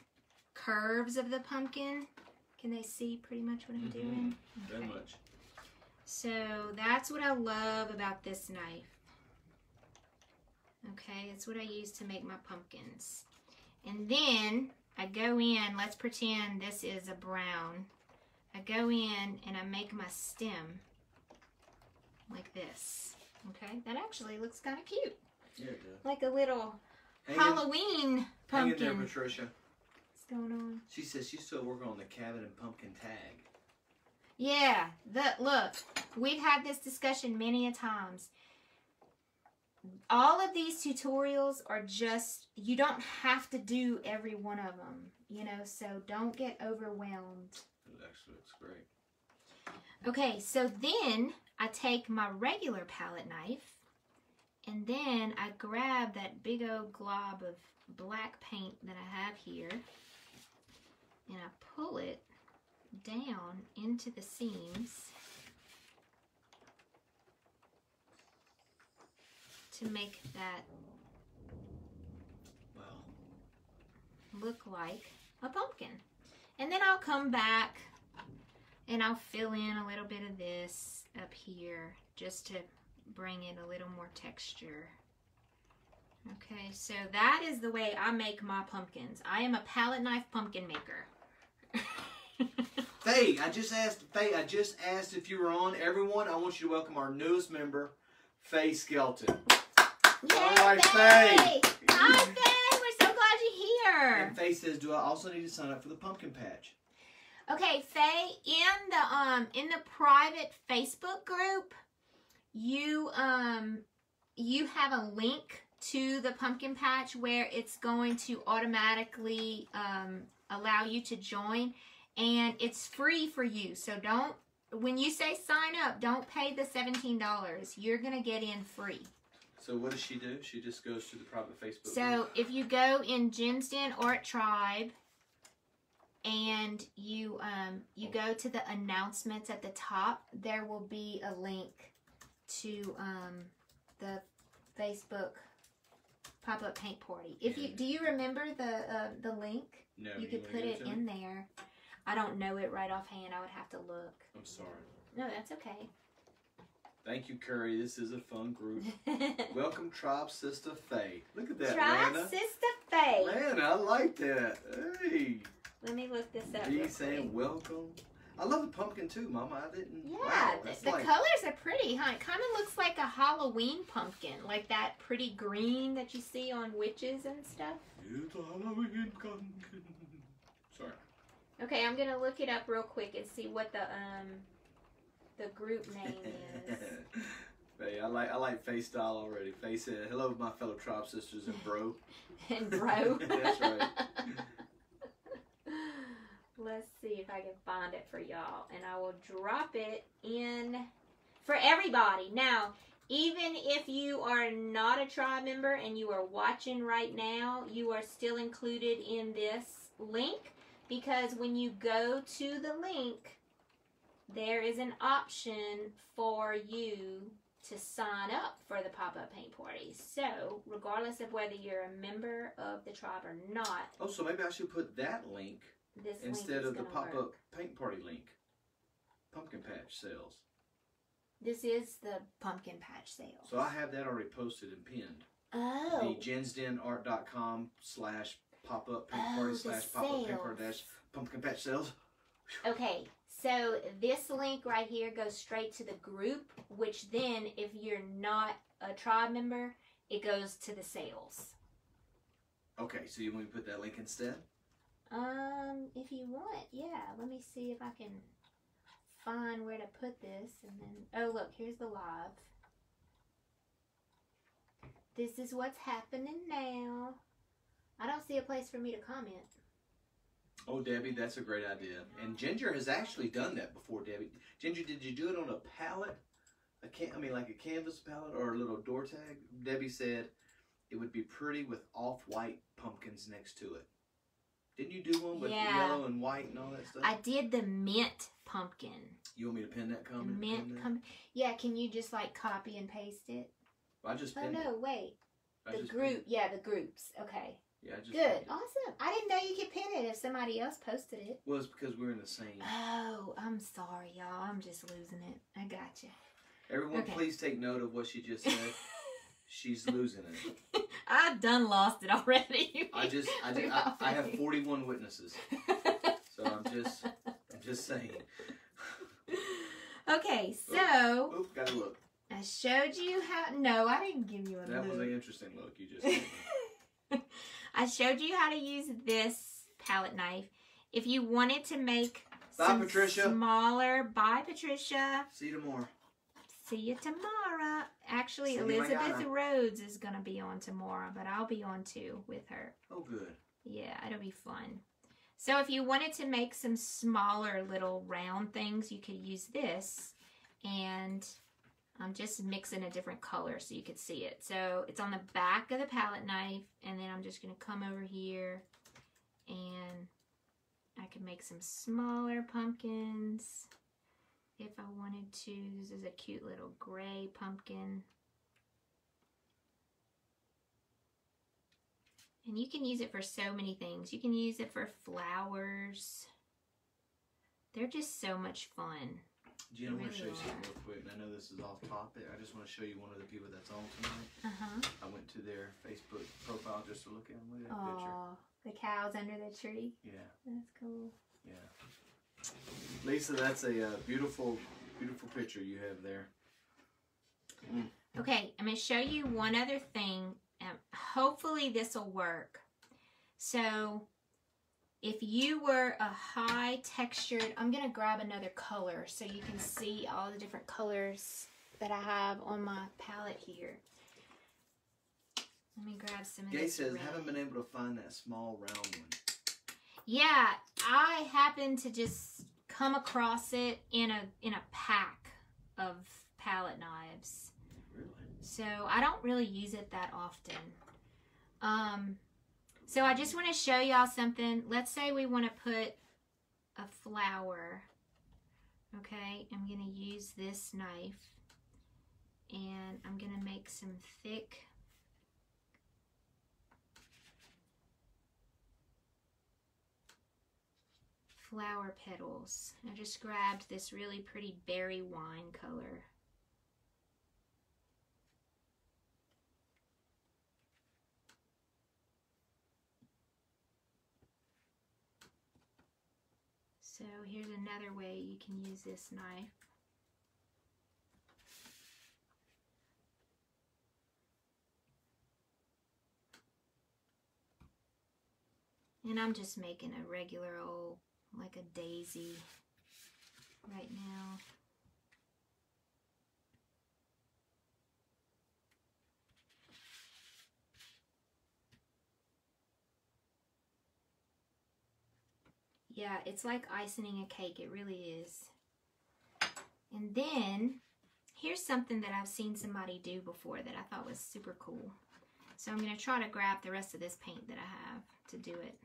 curves of the pumpkin. Can they see pretty much what I'm doing? Okay. Very much. So that's what I love about this knife. Okay, that's what I use to make my pumpkins. And then I go in, let's pretend this is a brown. I go in and I make my stem like this. Okay, that actually looks kind of cute. Yeah, it does. Like a little Halloween pumpkin. Hang in there, Patricia. What's going on? She says she's still working on the cabin and pumpkin tag. Yeah, look, we've had this discussion many a times. All of these tutorials are just, you don't have to do every one of them, you know, so don't get overwhelmed. It actually looks great. Okay, so then I take my regular palette knife and then I grab that big old glob of black paint that I have here and I pull it down into the seams to make that look like a pumpkin. And then I'll come back and I'll fill in a little bit of this up here just to bring in a little more texture. Okay, so that is the way I make my pumpkins. I am a palette knife pumpkin maker. Faye, I just asked if you were on. Everyone, I want you to welcome our newest member, Faye Skelton. Yay, all right, Faye. Hi, Faye. We're so glad you're here. And Faye says, do I also need to sign up for the pumpkin patch? Okay, Faye, in the private Facebook group, you have a link to the pumpkin patch where it's going to automatically allow you to join, and it's free for you. So don't, when you say sign up, don't pay the $17. You're gonna get in free. So what does she do? She just goes to the private Facebook So group? if you go in Jen's Den Art Tribe and you go to the announcements at the top, there will be a link to the Facebook pop-up paint party. If you do you remember the link? No. You could put it in there. I don't know it right offhand. I would have to look. I'm sorry. No, that's okay. Thank you, Curry. This is a fun group. Welcome, Tribe Sister Faye. Look at that, Tribe Lana. Sister Faye. Man, I like that. Hey. Let me look this up. Are you saying welcome? I love the pumpkin too, Mama. I didn't. Yeah, wow, the colors are pretty, huh? It kind of looks like a Halloween pumpkin, like that pretty green that you see on witches and stuff. It's a Halloween pumpkin. Sorry. Okay, I'm gonna look it up real quick and see what the group name is. Hey, I like Faye style already. Faye said, "Hello, my fellow tribe sisters and bro." And bro. That's right. Let's see if I can find it for y'all, and I will drop it in for everybody. Now, even if you are not a tribe member and you are watching right now, you are still included in this link, because when you go to the link, there is an option for you to sign up for the pop-up paint party. So, regardless of whether you're a member of the tribe or not. Oh, so maybe I should put that link instead of the pop-up paint party link. Pumpkin patch sales. This is the pumpkin patch sales. So I have that already posted and pinned. Oh. The jensdenart.com/pop-up paint party /pop-up paint party -pumpkin patch sales. Okay, so this link right here goes straight to the group, which then, if you're not a tribe member, it goes to the sales. Okay, so you want me to put that link instead? If you want, yeah. Let me see if I can find where to put this, and then, oh look, here's the live. This is what's happening now. I don't see a place for me to comment. Oh, Debbie, that's a great idea. And Ginger has actually done that before, Debbie. Ginger, did you do it on a pallet? Like a canvas pallet or a little door tag? Debbie said it would be pretty with off-white pumpkins next to it. Didn't you do one with yellow and white and all that stuff? I did the mint pumpkin. You want me to pin that comment? Mint pumpkin. Yeah, can you just like copy and paste it? I just pinned it. Oh no, wait. The group, yeah, the groups. Okay. Yeah, I just good, awesome. I didn't know you could pin it if somebody else posted it. Well, it's because we're in the same. Oh, I'm sorry, y'all. I'm just losing it. I got you. Everyone, please take note of what she just said. She's losing it. I've done lost it already. I have 41 witnesses. So I'm just saying. Okay, so. Oh, gotta look. I showed you how. No, I didn't give you a look. That was an interesting look you just gave me. I showed you how to use this palette knife. If you wanted to make smaller, bye Patricia. See you tomorrow. See you tomorrow. Actually, Elizabeth Rhodes is going to be on tomorrow, but I'll be on too with her. Oh, good. Yeah, it'll be fun. So if you wanted to make some smaller little round things, you could use this. And I'm just mixing a different color so you could see it. So it's on the back of the palette knife, and then I'm just going to come over here and I can make some smaller pumpkins if I wanted to. This is a cute little gray pumpkin. And you can use it for so many things. You can use it for flowers. They're just so much fun. Gina, I want to show you something real quick. And I know this is off topic. I just want to show you one of the people that's on tonight. I went to their Facebook profile just to look at them. Look at that picture. The cows under the tree. Yeah. That's cool. Yeah. Lisa, that's a beautiful, beautiful picture you have there. Okay, I'm going to show you one other thing. Hopefully this will work. So if you were a high textured, I'm going to grab another color so you can see all the different colors that I have on my palette here. Let me grab some of this. Gay says, red. haven't been able to find that small round one. Yeah, I happened to just come across it in a pack of palette knives. Really? So I don't really use it that often. So I just want to show y'all something. Let's say we want to put a flower. Okay, I'm going to use this knife and I'm going to make some thick flower petals. I just grabbed this really pretty berry wine color. So here's another way you can use this knife. And I'm just making a regular old, like a daisy right now. Yeah, it's like icing a cake. It really is. And then, here's something that I've seen somebody do before that I thought was super cool. So I'm going to try to grab the rest of this paint that I have to do it.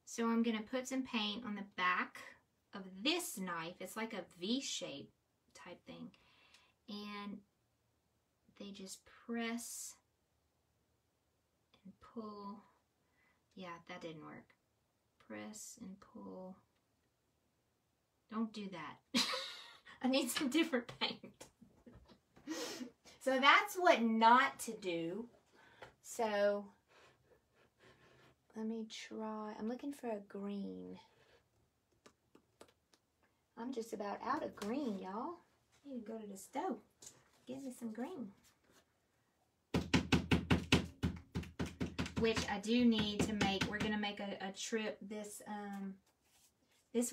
So I'm going to put some paint on the back of this knife. It's like a V-shape type thing. And they just press and pull. Yeah, that didn't work. Press and pull. Don't do that. I need some different paint. So that's what not to do. So let me try. I'm looking for a green. I'm just about out of green, y'all. I need to go to the stove. Get me some green. Which I do need to make. We're going to make a trip this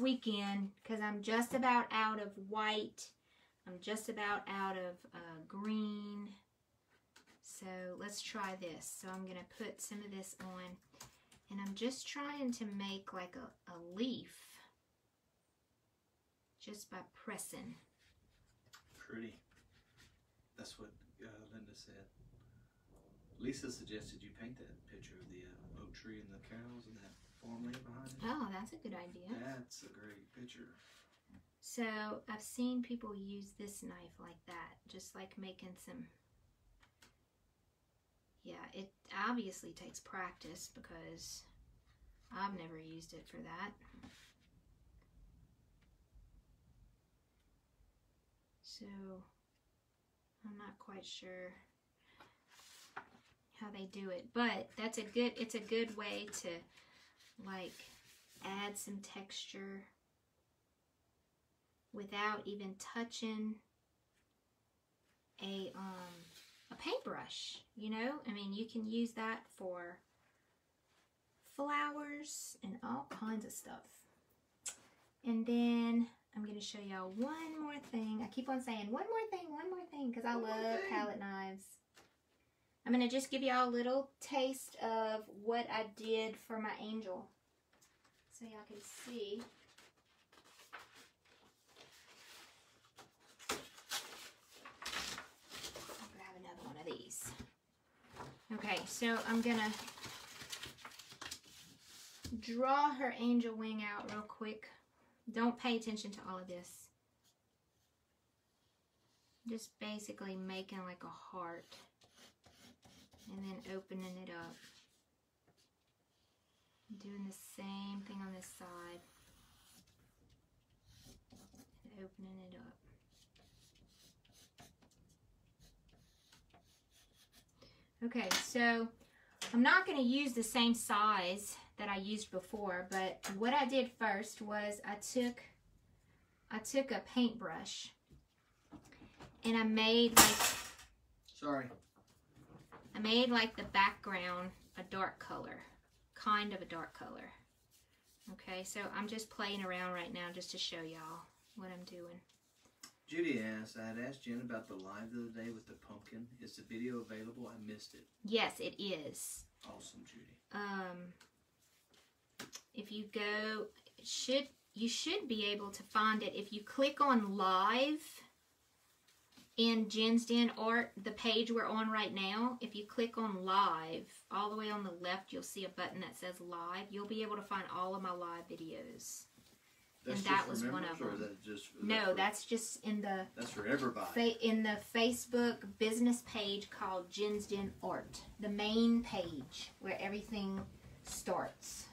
weekend because I'm just about out of white. I'm just about out of green. So let's try this. So I'm going to put some of this on. And I'm just trying to make like a leaf. Just by pressing. Pretty. That's what Linda said. Lisa suggested you paint that picture of the oak tree and the cows and that farmland behind it. Oh, that's a good idea. That's a great picture. So I've seen people use this knife like that, just like making some. Yeah, it obviously takes practice because I've never used it for that. So I'm not quite sure how they do it, but it's a good way to like add some texture without even touching a paintbrush, you know? I mean, you can use that for flowers and all kinds of stuff. And then I'm going to show y'all one more thing. I keep on saying one more thing, because I love palette knives. I'm going to just give y'all a little taste of what I did for my angel, so y'all can see. I'll grab another one of these. Okay, so I'm going to draw her angel wing out real quick. Don't pay attention to all of this. Just basically making like a heart and then opening it up. Doing the same thing on this side and opening it up. Okay, so I'm not going to use the same size that I used before, but what I did first was I took a paintbrush and I made like the background a dark color, kind of a dark color. Okay, so I'm just playing around right now just to show y'all what I'm doing. Judy asked, I had asked Jen about the live the other day with the pumpkin. Is the video available? I missed it. Yes, it is. Awesome, Judy. If you go, you should be able to find it if you click on live in Jen's Den Art, the page we're on right now. If you click on live, all the way on the left, you'll see a button that says live. You'll be able to find all of my live videos. That's and that was one of them. That's just in the. That's for everybody. In the Facebook business page called Jen's Den Art, the main page where everything starts.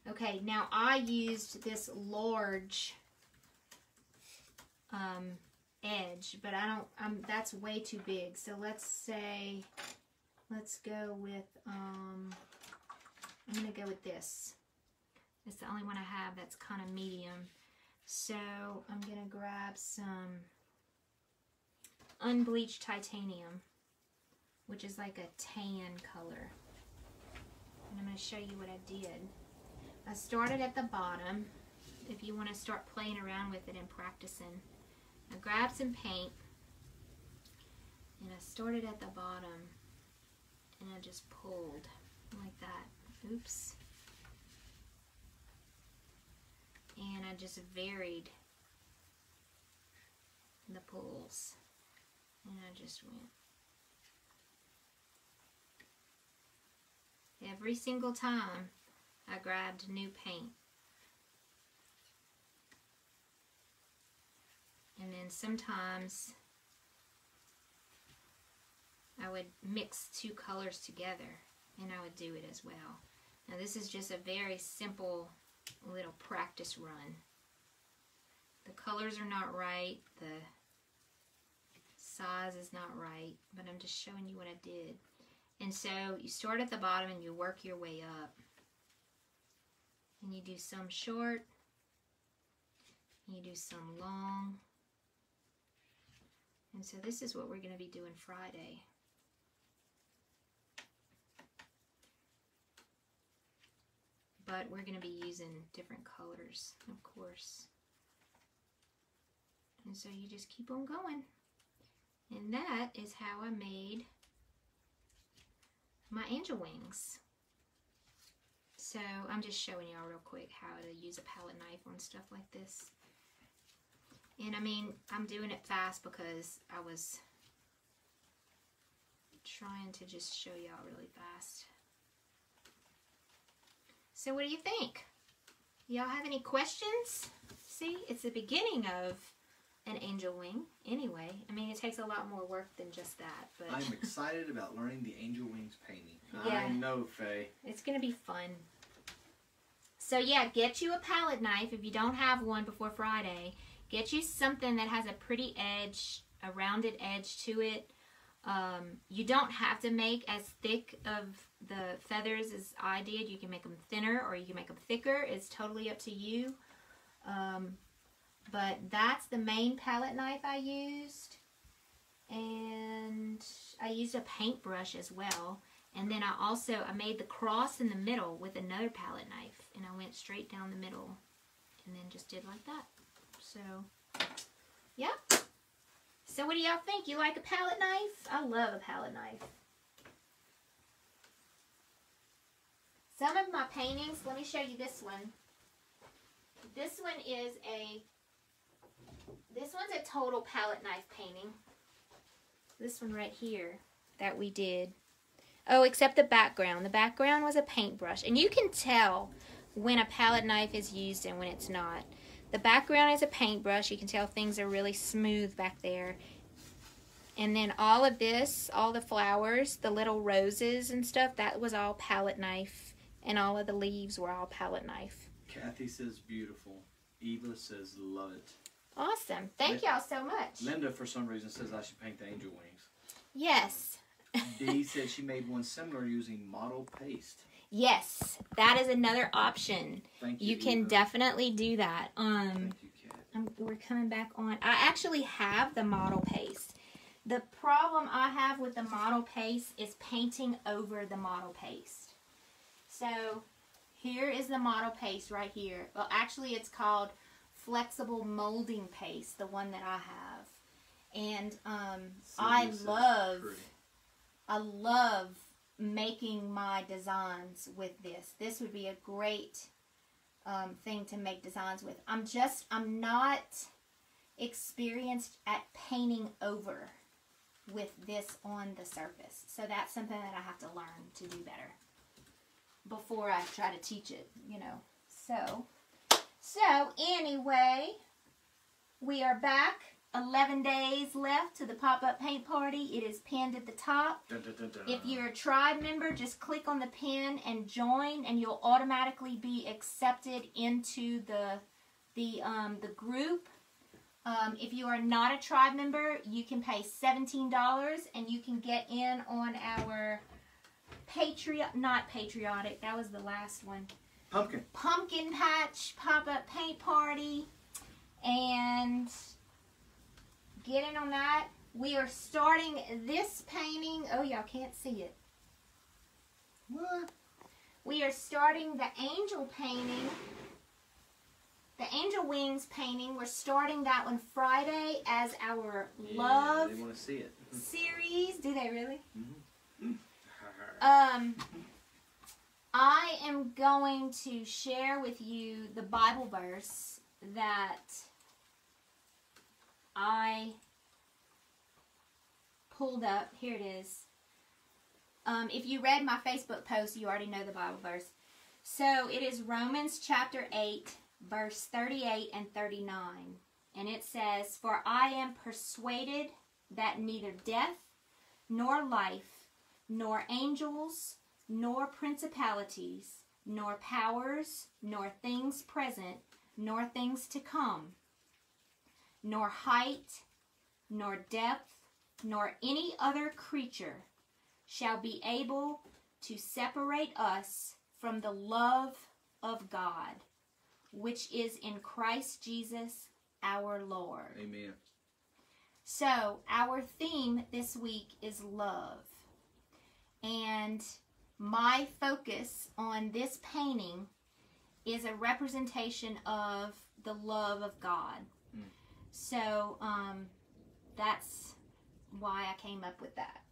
Okay, now I used this large edge, but that's way too big. So let's go with I'm going to go with this. It's the only one I have that's kind of medium. So I'm going to grab some unbleached titanium, which is like a tan color. And I'm going to show you what I did. I started at the bottom, if you want to start playing around with it and practicing. I grabbed some paint, and I started at the bottom, and I just pulled like that. Oops. And I just varied the pulls, and I just went. Every single time I grabbed new paint. And then sometimes I would mix two colors together, and I would do it as well. Now this is just a very simple little practice run. The colors are not right, the size is not right, but I'm just showing you what I did. And so you start at the bottom and you work your way up. And you do some short, and you do some long. And so this is what we're going to be doing Friday. But we're going to be using different colors, of course. And so you just keep on going. And that is how I made my angel wings. So I'm just showing y'all real quick how to use a palette knife on stuff like this. And I mean, I'm doing it fast because I was trying to just show y'all really fast. So what do you think? Y'all have any questions? See, it's the beginning of an angel wing anyway. I mean, it takes a lot more work than just that. But I'm excited about learning the angel wings painting. Yeah. I know, Faye. It's going to be fun. So yeah, get you a palette knife if you don't have one before Friday. Get you something that has a pretty edge, a rounded edge to it. You don't have to make as thick of the feathers as I did. You can make them thinner or you can make them thicker. It's totally up to you. But that's the main palette knife I used. And I used a paintbrush as well. And then I made the cross in the middle with another palette knife. And I went straight down the middle and then just did like that. So, yeah. So what do y'all think? You like a palette knife? I love a palette knife. Some of my paintings, let me show you this one. This one's a total palette knife painting. This one right here that we did. Oh, except the background. The background was a paintbrush. And you can tell when a palette knife is used and when it's not. The background is a paintbrush. You can tell things are really smooth back there. And then all of this, all the flowers, the little roses and stuff, that was all palette knife. And all of the leaves were all palette knife. Kathy says beautiful. Eva says love it. Awesome. Thank y'all so much. Linda, for some reason, says I should paint the angel wings. Yes. Dee said she made one similar using model paste. Yes, that is another option. Thank you. You can definitely do that. Thank you, Kat. We're coming back on. I actually have the model paste. The problem I have with the model paste is painting over the model paste. So here is the model paste right here. Well, actually it's called flexible molding paste, the one that I have. And I love making my designs with this. This would be a great thing to make designs with. I'm not experienced at painting over with this on the surface. So that's something that I have to learn to do better before I try to teach it, you know. So anyway, we are back. 11 days left to the pop-up paint party. It is pinned at the top. Dun, dun, dun, dun. If you're a tribe member, just click on the pin and join, and you'll automatically be accepted into the group. If you are not a tribe member, you can pay $17 and you can get in on our not patriotic, that was the last one. Pumpkin Patch pop-up paint party. And get in on that. We are starting this painting. Oh, y'all can't see it. What? We are starting the angel painting. The angel wings painting. We're starting that one Friday as our love they want to see it. series. Do they really? Mm-hmm. I am going to share with you the Bible verse that I pulled up. Here it is. If you read my Facebook post, you already know the Bible verse. So it is Romans chapter 8, verse 38 and 39. And it says, "For I am persuaded that neither death, nor life, nor angels, nor principalities, nor powers, nor things present, nor things to come, nor height, nor depth, nor any other creature shall be able to separate us from the love of God, which is in Christ Jesus our Lord." Amen. So, our theme this week is love. And my focus on this painting is a representation of the love of God. So, that's why I came up with that.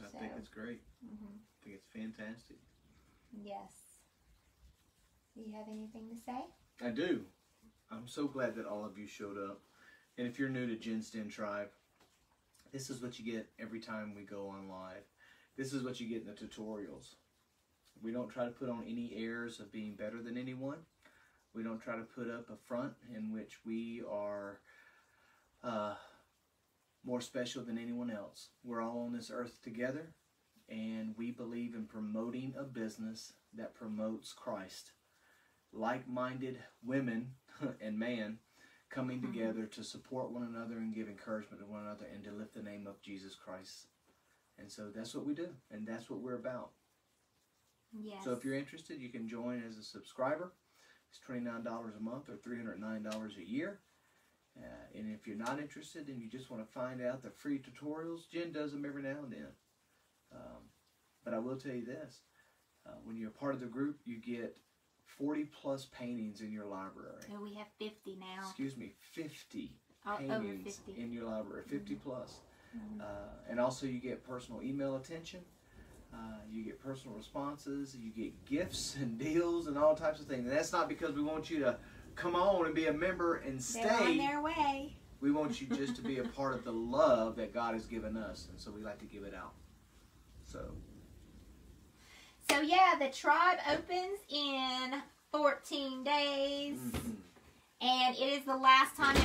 I think it's great. I think it's fantastic. Yes. Do you have anything to say? I do. I'm so glad that all of you showed up. And if you're new to Jen's Den Tribe, this is what you get every time we go on live. This is what you get in the tutorials. We don't try to put on any airs of being better than anyone. We don't try to put up a front in which we are more special than anyone else. We're all on this earth together, and we believe in promoting a business that promotes Christ. Like-minded women and man coming together to support one another and give encouragement to one another and to lift the name of Jesus Christ. And so that's what we do, and that's what we're about. Yes. So if you're interested, you can join as a subscriber. It's $29 a month or $309 a year. And if you're not interested and you just want to find out the free tutorials, Jen does them every now and then. But I will tell you this. When you're a part of the group, you get 40 plus paintings in your library. Oh, we have 50 now. Excuse me, 50 over paintings 50. in your library, 50 plus. And also you get personal email attention. You get personal responses. You get gifts and deals and all types of things. And that's not because we want you to come on and be a member and stay. They're on their way. We want you just to be a part of the love that God has given us. And so we like to give it out. So yeah, the tribe opens in 14 days. And it is the last time,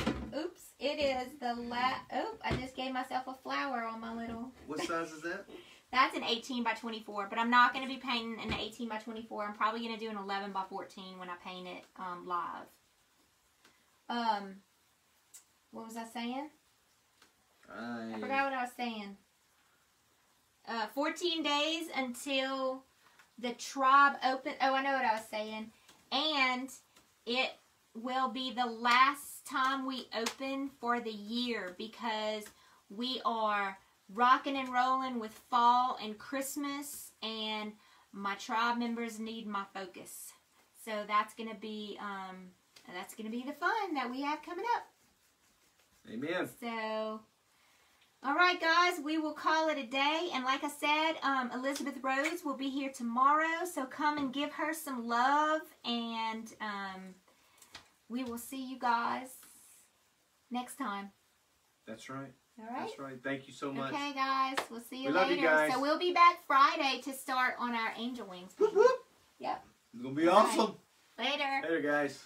it is the last, I just gave myself a flower on my little. What size is that? That's an 18 by 24, but I'm not going to be painting an 18 by 24. I'm probably going to do an 11 by 14 when I paint it live. What was I saying? I forgot what I was saying. 14 days until the tribe open. Oh, I know what I was saying. And it will be the last time we open for the year because we are rocking and rolling with fall and Christmas, and my tribe members need my focus. So that's gonna be the fun that we have coming up. Amen. So, all right, guys, we will call it a day. And like I said, Elizabeth Rose will be here tomorrow. So come and give her some love, and we will see you guys next time. That's right. All right. That's right. Thank you so much. Okay, guys. We'll see you We later. love you guys. So we'll be back Friday to start on our angel wings. Whoop, whoop. Yep. It's going to be awesome. Right. Later. Later, guys.